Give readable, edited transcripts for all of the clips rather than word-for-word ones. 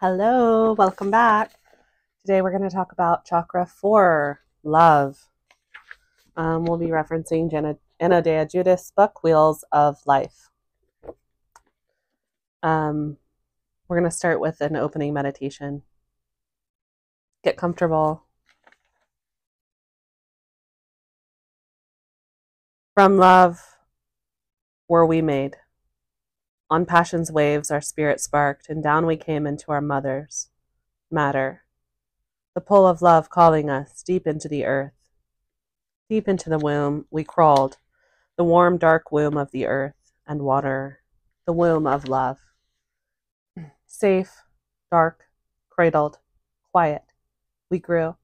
Hello, welcome back. Today we're going to talk about Chakra 4, Love. We'll be referencing Anna Dea Judas' book, Wheels of Life. We're going to start with an opening meditation. Get comfortable. From love were we made. On passion's waves our spirit sparked, and down we came into our mother's matter. The pull of love calling us deep into the earth. Deep into the womb we crawled, the warm, dark womb of the earth and water, the womb of love. Safe, dark, cradled, quiet, we grew.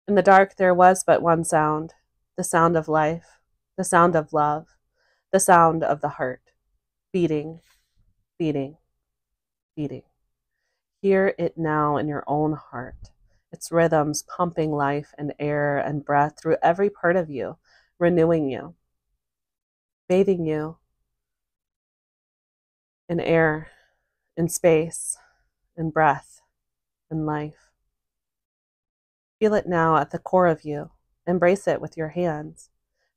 In the dark there was but one sound, the sound of life, the sound of love, the sound of the heart, beating, beating, beating. Hear it now in your own heart, its rhythms pumping life and air and breath through every part of you, renewing you, bathing you in air, in space, in breath, in life. Feel it now at the core of you. Embrace it with your hands.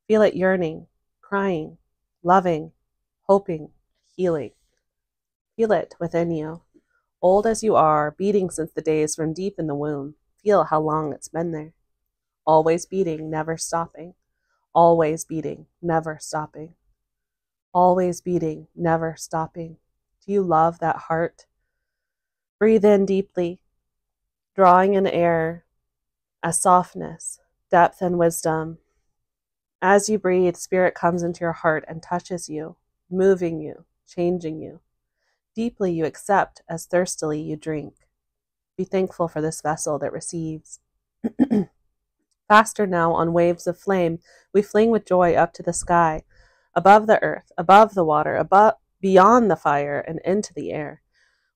Feel it yearning, crying, loving, hoping, healing. Feel it within you. Old as you are, beating since the days from deep in the womb. Feel how long it's been there. Always beating, never stopping. Always beating, never stopping. Always beating, never stopping. Do you love that heart? Breathe in deeply, drawing in air as softness, depth, and wisdom. As you breathe, spirit comes into your heart and touches you, moving you, changing you. Deeply you accept as thirstily you drink. Be thankful for this vessel that receives. Faster now on waves of flame, we fling with joy up to the sky, above the earth, above the water, above, beyond the fire, and into the air.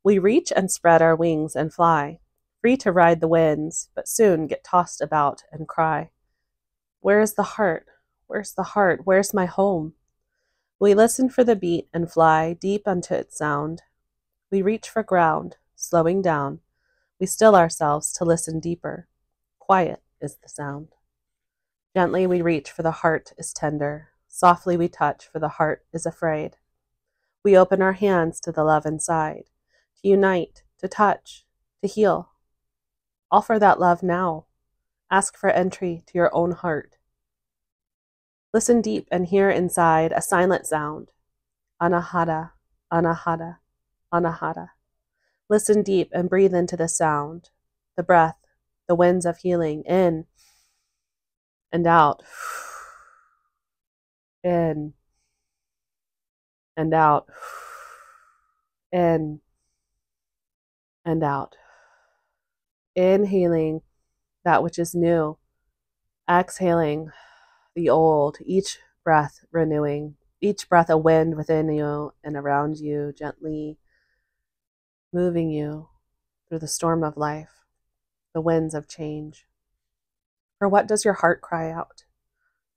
We reach and spread our wings and fly, free to ride the winds, but soon get tossed about and cry. Where is the heart? Where's the heart? Where's my home? We listen for the beat and fly deep unto its sound. We reach for ground, slowing down. We still ourselves to listen deeper. Quiet is the sound. Gently we reach, for the heart is tender. Softly we touch, for the heart is afraid. We open our hands to the love inside, to unite, to touch, to heal. Offer that love now. Ask for entry to your own heart. Listen deep and hear inside a silent sound. Anahata, anahata, anahata. Listen deep and breathe into the sound, the breath, the winds of healing, in and out, in and out, in and out. Inhaling that which is new, exhaling the old, each breath renewing, each breath a wind within you and around you, gently moving you through the storm of life, the winds of change. For what does your heart cry out?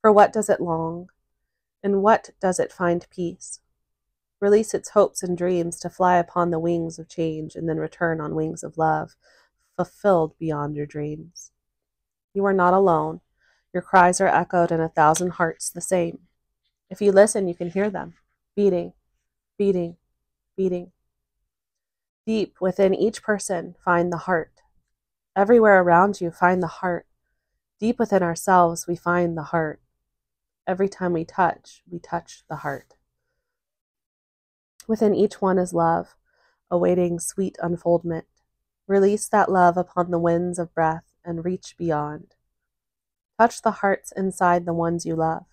For what does it long? In what does it find peace? Release its hopes and dreams to fly upon the wings of change and then return on wings of love, fulfilled beyond your dreams. You are not alone. Your cries are echoed in 1,000 hearts the same. If you listen, you can hear them, beating, beating, beating. Deep within each person, find the heart. Everywhere around you, find the heart. Deep within ourselves, we find the heart. Every time we touch the heart. Within each one is love, awaiting sweet unfoldment. Release that love upon the winds of breath and reach beyond. Touch the hearts inside the ones you love,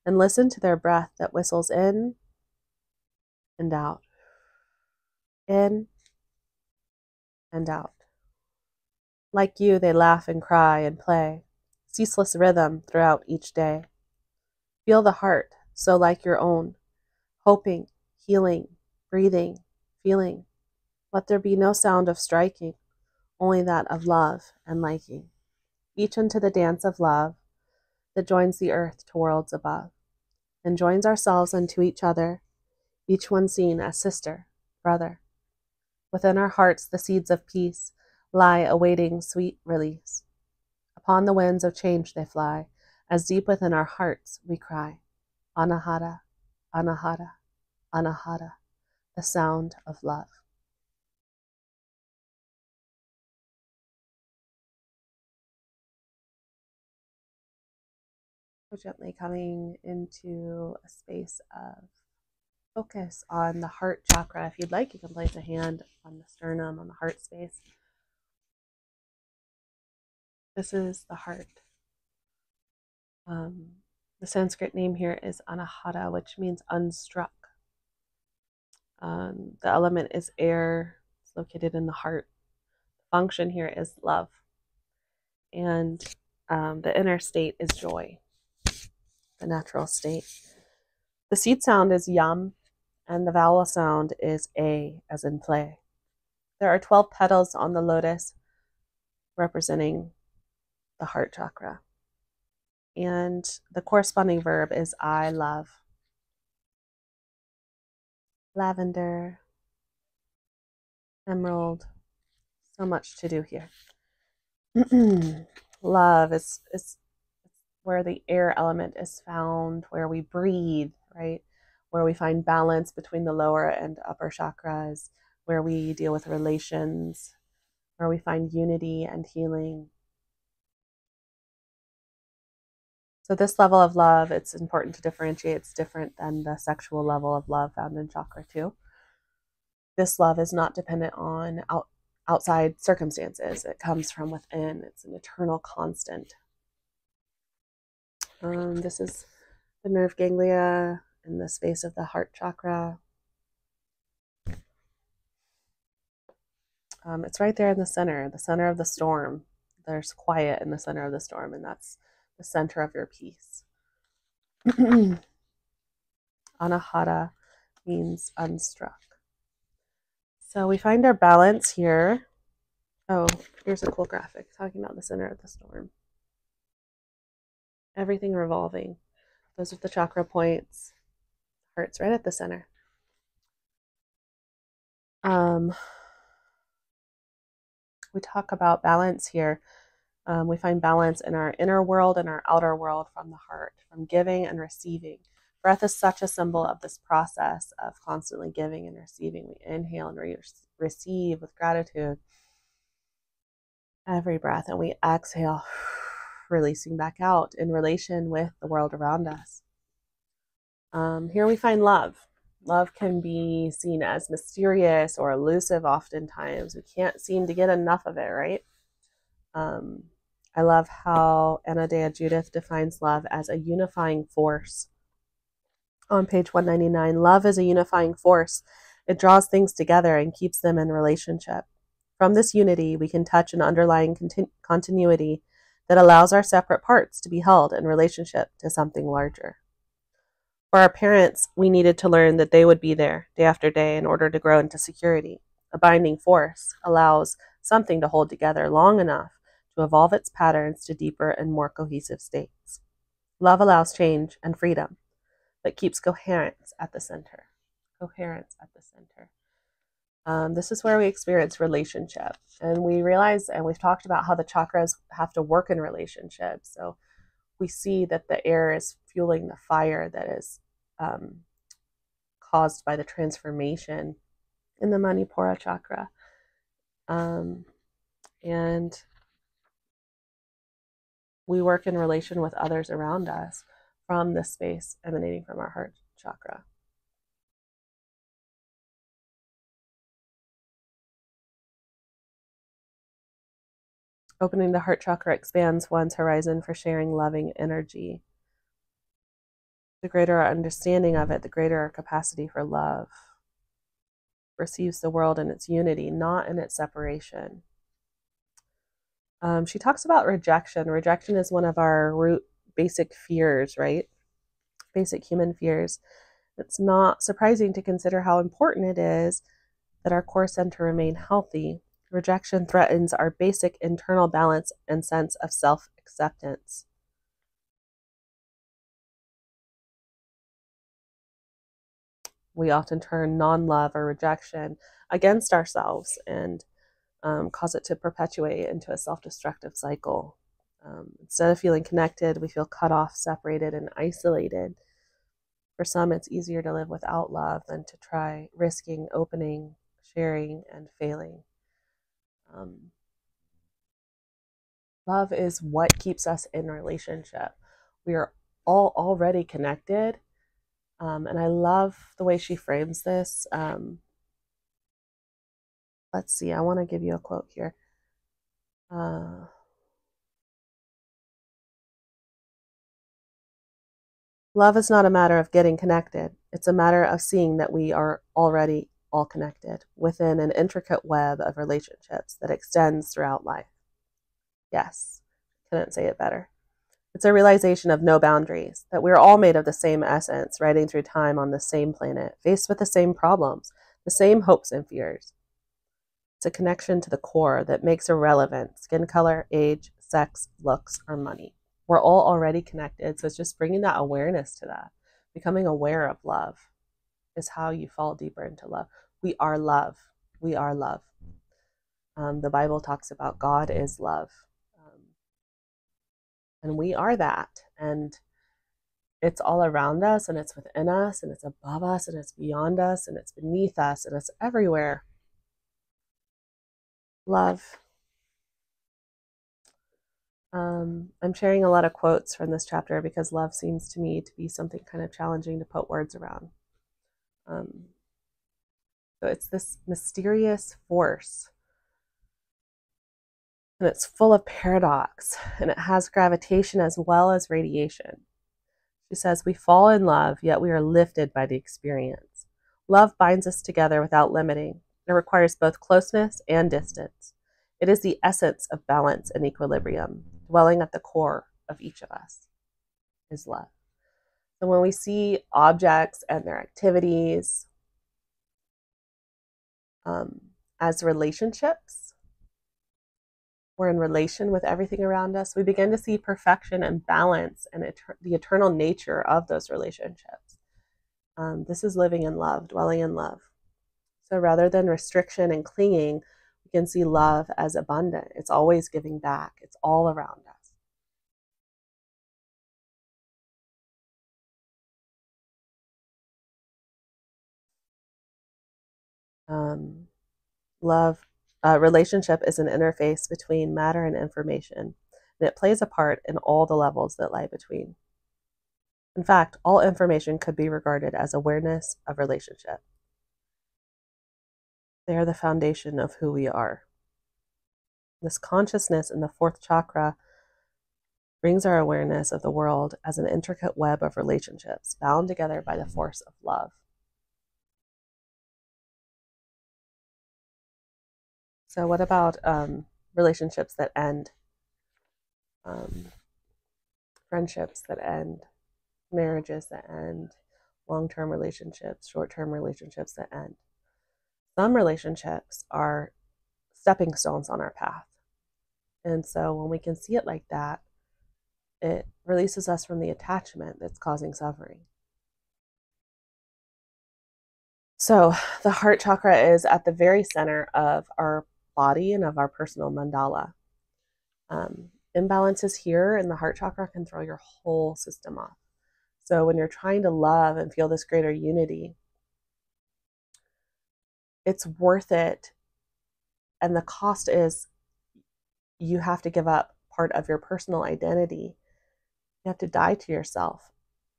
and listen to their breath that whistles in and out, in and out. Like you, they laugh and cry and play, ceaseless rhythm throughout each day. Feel the heart, so like your own, hoping, healing, breathing, feeling. Let there be no sound of striking, only that of love and liking. Each into the dance of love that joins the earth to worlds above, and joins ourselves unto each other, each one seen as sister, brother. Within our hearts, the seeds of peace lie awaiting sweet release. Upon the winds of change they fly, as deep within our hearts we cry, Anahata, Anahata, Anahata, the sound of love. So gently coming into a space of focus on the heart chakra. If you'd like, you can place a hand on the sternum, on the heart space. This is the heart. The Sanskrit name here is Anahata, which means unstruck. The element is air. It's located in the heart. The function here is love. And the inner state is joy, the natural state. The seed sound is yum, and the vowel sound is a, as in play. There are 12 petals on the lotus representing the heart chakra. And the corresponding verb is I love. Lavender, emerald, so much to do here. Love is where the air element is found, where we breathe, right? Where we find balance between the lower and upper chakras, where we deal with relations, where we find unity and healing. So this level of love, it's important to differentiate. It's different than the sexual level of love found in chakra 2. This love is not dependent on outside circumstances. It comes from within. It's an eternal constant. This is the nerve ganglia in the space of the heart chakra. It's right there in the center of the storm. There's quiet in the center of the storm, and that's the center of your peace. Anahata means unstruck. So we find our balance here. Oh, here's a cool graphic talking about the center of the storm. Everything revolving. Those are the chakra points. Heart's right at the center. We talk about balance here. We find balance in our inner world and our outer world from the heart, from giving and receiving. Breath is such a symbol of this process of constantly giving and receiving. We inhale and receive with gratitude every breath, and we exhale, releasing back out in relation with the world around us. Here we find love. Love can be seen as mysterious or elusive oftentimes. We can't seem to get enough of it, right? I love how Anna Dea Judith defines love as a unifying force. On page 199, love is a unifying force. It draws things together and keeps them in relationship. From this unity, we can touch an underlying continuity that allows our separate parts to be held in relationship to something larger. For our parents, we needed to learn that they would be there day after day in order to grow into security. A binding force allows something to hold together long enough to evolve its patterns to deeper and more cohesive states. Love allows change and freedom, but keeps coherence at the center. Coherence at the center. This is where we experience relationship. And we realize, and we've talked about how the chakras have to work in relationships. So we see that the air is fueling the fire that is caused by the transformation in the Manipura chakra. And we work in relation with others around us from this space emanating from our heart chakra. Opening the heart chakra expands one's horizon for sharing loving energy. The greater our understanding of it, the greater our capacity for love. Receives the world in its unity, not in its separation. She talks about rejection. Rejection is one of our root basic fears, right? Basic human fears. It's not surprising to consider how important it is that our core center remain healthy. Rejection threatens our basic internal balance and sense of self-acceptance. We often turn non-love or rejection against ourselves and cause it to perpetuate into a self-destructive cycle. Instead of feeling connected, we feel cut off, separated, and isolated. For some, it's easier to live without love than to try risking, opening, sharing, and failing. Love is what keeps us in relationship. We are all already connected. And I love the way she frames this. Let's see, I want to give you a quote here. Love is not a matter of getting connected. It's a matter of seeing that we are already all connected within an intricate web of relationships that extends throughout life. Yes, couldn't say it better. It's a realization of no boundaries, that we're all made of the same essence, riding through time on the same planet, faced with the same problems, the same hopes and fears. It's a connection to the core that makes irrelevant skin color, age, sex, looks, or money. We're all already connected, so it's just bringing that awareness to that. Becoming aware of love is how you fall deeper into love. We are love. We are love. The Bible talks about God is love. And we are that. And it's all around us, and it's within us, and it's above us, and it's beyond us, and it's beneath us, and it's everywhere. Love. I'm sharing a lot of quotes from this chapter because love seems to me to be something kind of challenging to put words around. So it's this mysterious force, and it's full of paradox, and it has gravitation as well as radiation. She says, we fall in love, yet we are lifted by the experience. Love binds us together without limiting. It requires both closeness and distance. It is the essence of balance and equilibrium. Dwelling at the core of each of us is love. So when we see objects and their activities as relationships, we're in relation with everything around us, we begin to see perfection and balance and the eternal nature of those relationships. This is living in love, dwelling in love. So rather than restriction and clinging, we can see love as abundant. It's always giving back. It's all around us. Relationship is an interface between matter and information, and it plays a part in all the levels that lie between. In fact, all information could be regarded as awareness of relationship. They are the foundation of who we are. This consciousness in the fourth chakra brings our awareness of the world as an intricate web of relationships bound together by the force of love. So what about relationships that end? Friendships that end, marriages that end, long-term relationships, short-term relationships that end. Some relationships are stepping stones on our path. And so when we can see it like that, it releases us from the attachment that's causing suffering. So the heart chakra is at the very center of our body and of our personal mandala. Imbalances here in the heart chakra can throw your whole system off. So when you're trying to love and feel this greater unity, it's worth it. And the cost is you have to give up part of your personal identity. You have to die to yourself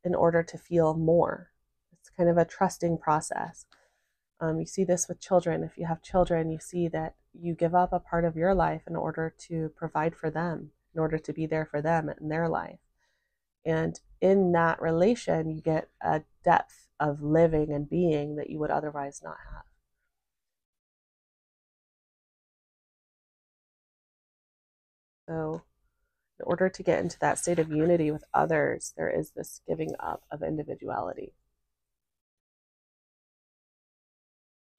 in order to feel more. It's kind of a trusting process. You see this with children. If you have children, you see that you give up a part of your life in order to provide for them, in order to be there for them in their life. And in that relation, you get a depth of living and being that you would otherwise not have. So in order to get into that state of unity with others, there is this giving up of individuality.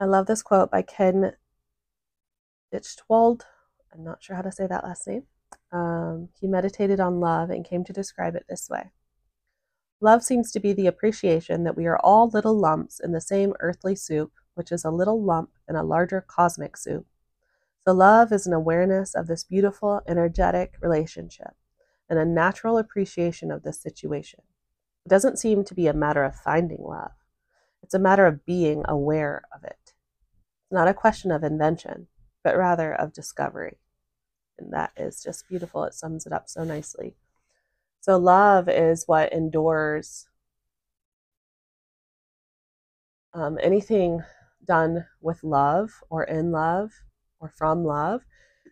I love this quote by Ken Ditchwald. I'm not sure how to say that last name. He meditated on love and came to describe it this way. Love seems to be the appreciation that we are all little lumps in the same earthly soup which is a little lump in a larger cosmic soup. So love is an awareness of this beautiful, energetic relationship and a natural appreciation of this situation. It doesn't seem to be a matter of finding love. It's a matter of being aware of it. It's not a question of invention, but rather of discovery. And that is just beautiful. It sums it up so nicely. So love is what endures anything done with love or in love or from love.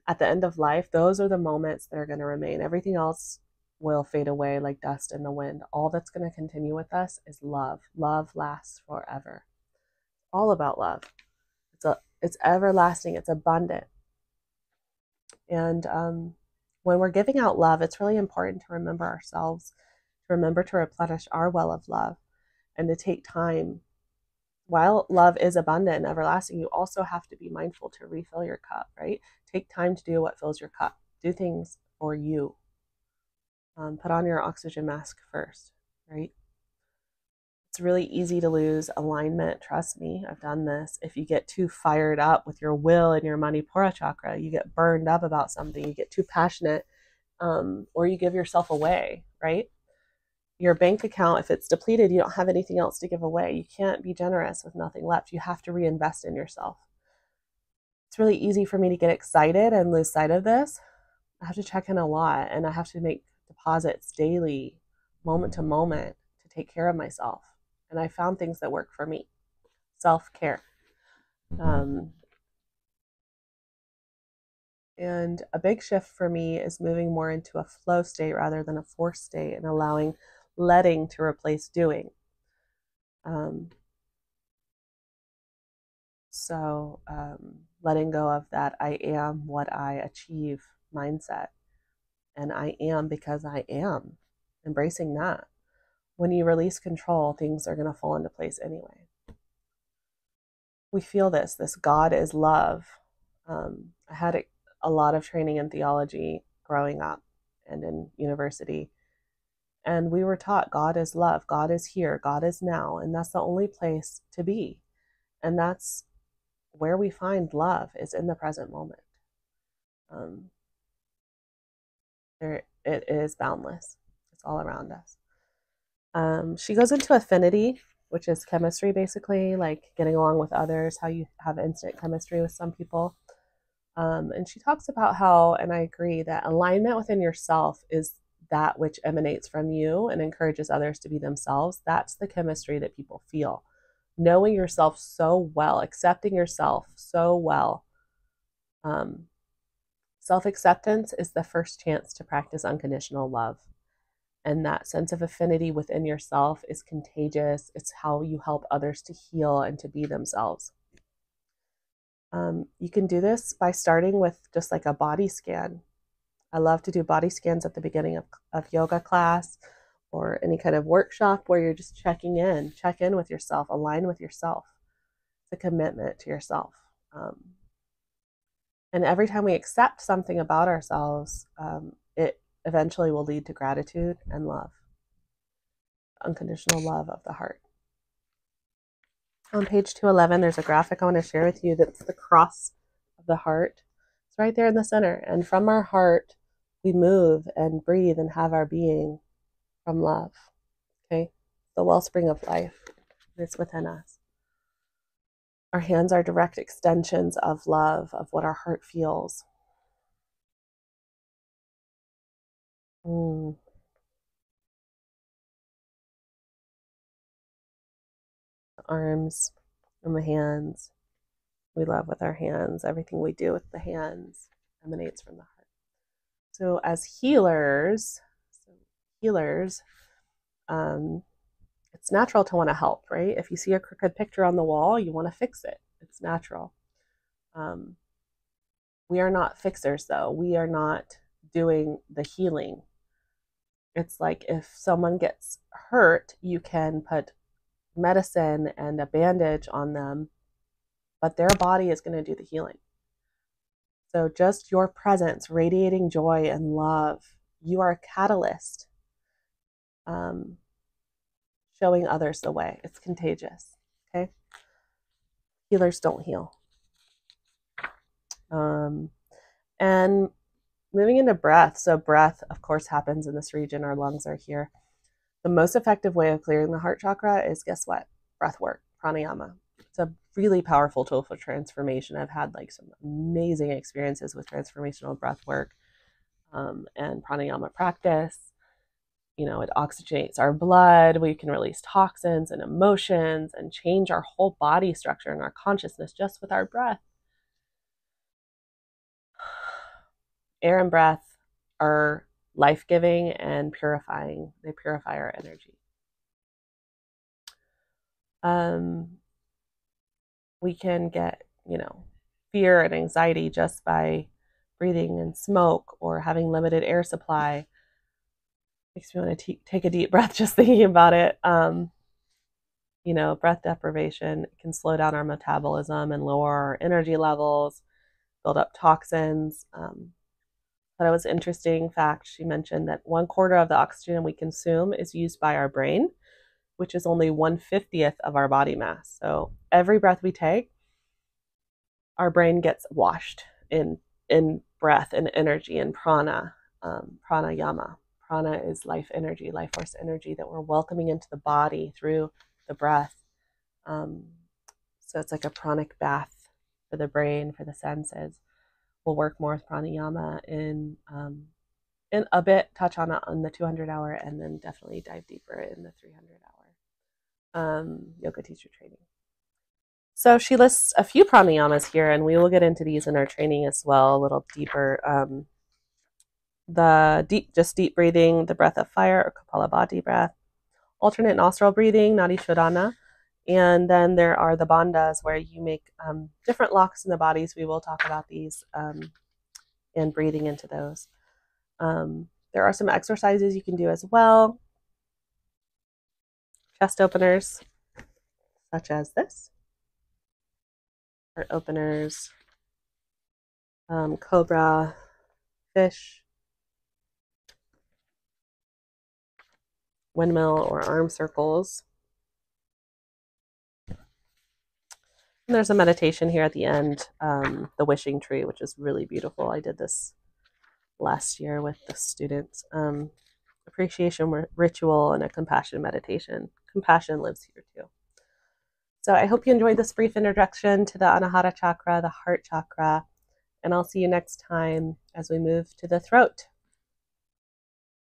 At the end of life, those are the moments that are going to remain. Everything else will fade away like dust in the wind. All that's going to continue with us is love. Love lasts forever. All about love. It's everlasting. It's abundant. And when we're giving out love, it's really important to remember ourselves, to remember to replenish our well of love, and to take time. While love is abundant and everlasting, you also have to be mindful to refill your cup, right? Take time to do what fills your cup. Do things for you. Put on your oxygen mask first, right? It's really easy to lose alignment. Trust me, I've done this. If you get too fired up with your will and your Manipura chakra, you get burned up about something, you get too passionate, or you give yourself away, right? Your bank account, if it's depleted, you don't have anything else to give away. You can't be generous with nothing left. You have to reinvest in yourself. It's really easy for me to get excited and lose sight of this. I have to check in a lot, and I have to make deposits daily, moment to moment, to take care of myself. And I found things that work for me. Self-care. And a big shift for me is moving more into a flow state rather than a force state, and allowing letting to replace doing. Letting go of that I am what I achieve mindset. And I am because I am. Embracing that. When you release control, things are going to fall into place anyway. We feel this God is love. I had a lot of training in theology growing up and in university. And we were taught God is love, God is here, God is now, and that's the only place to be. And that's where we find love, is in the present moment. It is boundless. It's all around us. She goes into affinity, which is chemistry, basically, like getting along with others, how you have instant chemistry with some people. And she talks about how, and I agree, that alignment within yourself is that which emanates from you and encourages others to be themselves. That's the chemistry that people feel. Knowing yourself so well, accepting yourself so well. Self-acceptance is the first chance to practice unconditional love. And that sense of affinity within yourself is contagious. It's how you help others to heal and to be themselves. You can do this by starting with just like a body scan. I love to do body scans at the beginning of yoga class or any kind of workshop where you're just check in with yourself, align with yourself. It's a commitment to yourself. And every time we accept something about ourselves, it eventually will lead to gratitude and love. Unconditional love of the heart. On page 211, there's a graphic I want to share with you that's the cross of the heart. It's right there in the center. And from our heart, we move and breathe and have our being from love. Okay? The wellspring of life is within us. Our hands are direct extensions of love, of what our heart feels. Arms and the hands. We love with our hands. Everything we do with the hands emanates from the heart. So as healers, it's natural to want to help, right? If you see a crooked picture on the wall, you want to fix it. It's natural. We are not fixers, though. We are not doing the healing. It's like if someone gets hurt, you can put medicine and a bandage on them, but their body is going to do the healing. So just your presence, radiating joy and love, you are a catalyst, showing others the way. It's contagious, okay? Healers don't heal. And moving into breath. So breath, of course, happens in this region. Our lungs are here. The most effective way of clearing the heart chakra is, guess what? Breath work, pranayama. It's a really powerful tool for transformation. I've had like some amazing experiences with transformational breath work and pranayama practice. You know, it oxygenates our blood. We can release toxins and emotions and change our whole body structure and our consciousness just with our breath. Air and breath are life-giving and purifying. They purify our energy. We can get, fear and anxiety just by breathing in smoke or having limited air supply. Makes me want to take a deep breath just thinking about it. Breath deprivation can slow down our metabolism and lower our energy levels, build up toxins. But it was an interesting fact. She mentioned that 1/4 of the oxygen we consume is used by our brain, which is only 1/50th of our body mass. So every breath we take, our brain gets washed in breath and energy and prana, pranayama. Prana is life energy, life force energy that we're welcoming into the body through the breath. So it's like a pranic bath for the brain, for the senses. We'll work more with pranayama in a bit, touch on it on the 200-hour, and then definitely dive deeper in the 300-hour yoga teacher training. So she lists a few pranayamas here, and we will get into these in our training as well, a little deeper. Just deep breathing, the breath of fire, or Kapalabhati breath, alternate nostril breathing, Nadi Shodhana, and then there are the bandhas where you make different locks in the bodies. We will talk about these and breathing into those. There are some exercises you can do as well. Chest openers, such as this. Heart openers, cobra, fish, windmill or arm circles. And there's a meditation here at the end, the wishing tree, which is really beautiful. I did this last year with the students. Appreciation ritual and a compassion meditation. Compassion lives here too. So I hope you enjoyed this brief introduction to the Anahata chakra, the heart chakra, and I'll see you next time as we move to the throat.